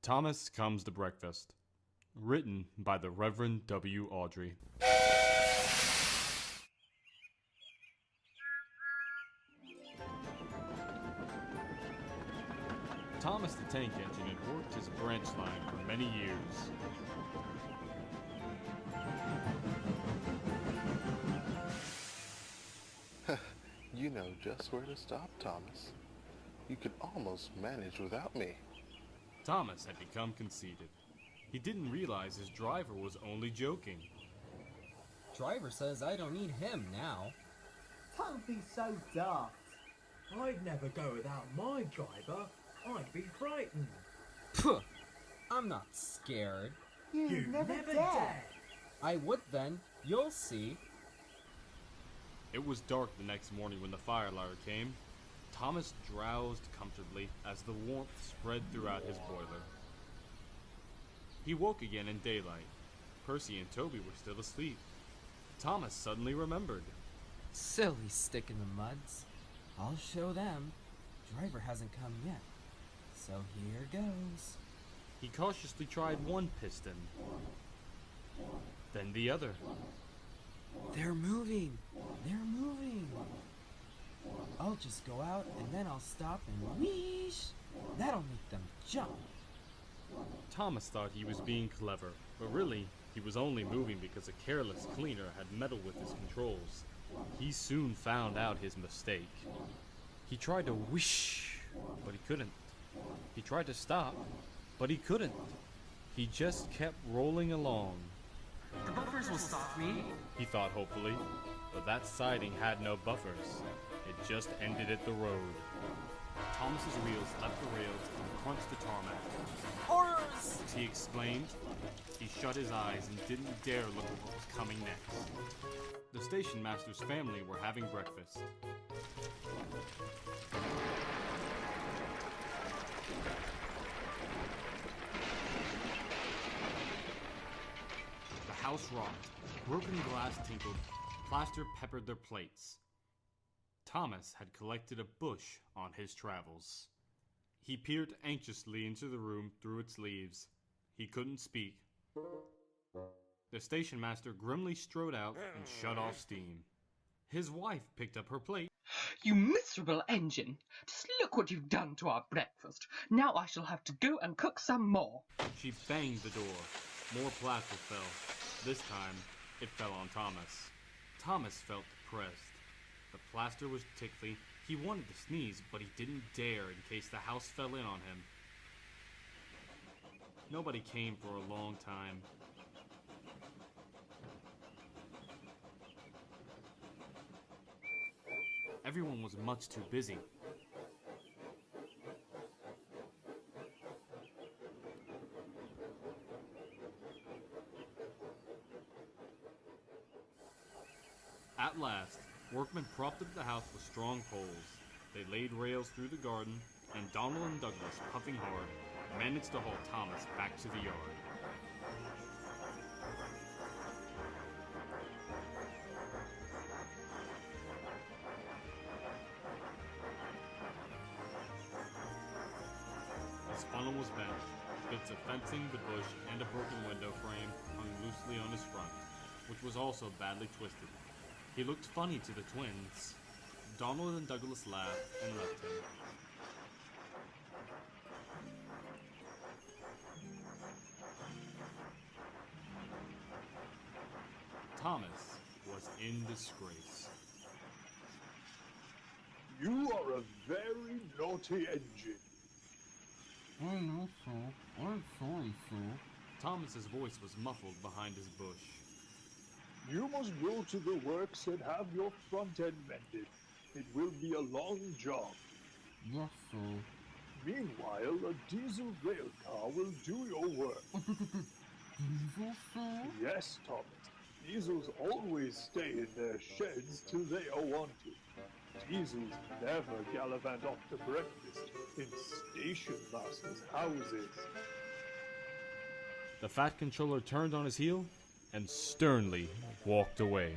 Thomas Comes to Breakfast. Written by the Reverend W. Audrey. Thomas the Tank Engine had worked his branch line for many years. You know just where to stop, Thomas. You could almost manage without me. Thomas had become conceited. He didn't realize his driver was only joking. Driver says I don't need him now. Don't be so daft. I'd never go without my driver. I'd be frightened. Puh! I'm not scared. You never dare. I would then. You'll see. It was dark the next morning when the fire alarm came. Thomas drowsed comfortably as the warmth spread throughout his boiler. He woke again in daylight. Percy and Toby were still asleep. Thomas suddenly remembered. Silly stick in the muds. I'll show them. Driver hasn't come yet. So here goes. He cautiously tried one piston, then the other. They're moving. They're moving. I'll just go out and then I'll stop and wheesh. That'll make them jump. Thomas thought he was being clever, but really, he was only moving because a careless cleaner had meddled with his controls. He soon found out his mistake. He tried to whoosh, but he couldn't. He tried to stop, but he couldn't. He just kept rolling along. The buffers will stop me, he thought hopefully, but that siding had no buffers. It just ended at the road. Thomas's wheels left the rails and crunched the tarmac. Horrors! He exclaimed. He shut his eyes and didn't dare look at what was coming next. The station master's family were having breakfast. The house rocked, broken glass tinkled, plaster peppered their plates. Thomas had collected a bush on his travels. He peered anxiously into the room through its leaves. He couldn't speak. The station master grimly strode out and shut off steam. His wife picked up her plate. You miserable engine! Just look what you've done to our breakfast. Now I shall have to go and cook some more. She banged the door. More plaster fell. This time, it fell on Thomas. Thomas felt depressed. The plaster was tickly. He wanted to sneeze, but he didn't dare in case the house fell in on him. Nobody came for a long time. Everyone was much too busy. At last, workmen propped up the house with strong poles. They laid rails through the garden, and Donald and Douglas, puffing hard, managed to haul Thomas back to the yard. His funnel was bent. Bits of fencing, the bush, and a broken window frame hung loosely on his front, which was also badly twisted. He looked funny to the twins. Donald and Douglas laughed and left him. Thomas was in disgrace. You are a very naughty engine. I know, sir. I'm sorry, sir. Thomas's voice was muffled behind his bush. You must go to the works and have your front end mended. It will be a long job. Yes, sir. Meanwhile, a diesel rail car will do your work. Diesel, sir? Yes, Thomas. Diesels always stay in their sheds till they are wanted. Diesels never gallivant off to breakfast in station masters' houses. The Fat Controller turned on his heel and sternly walked away.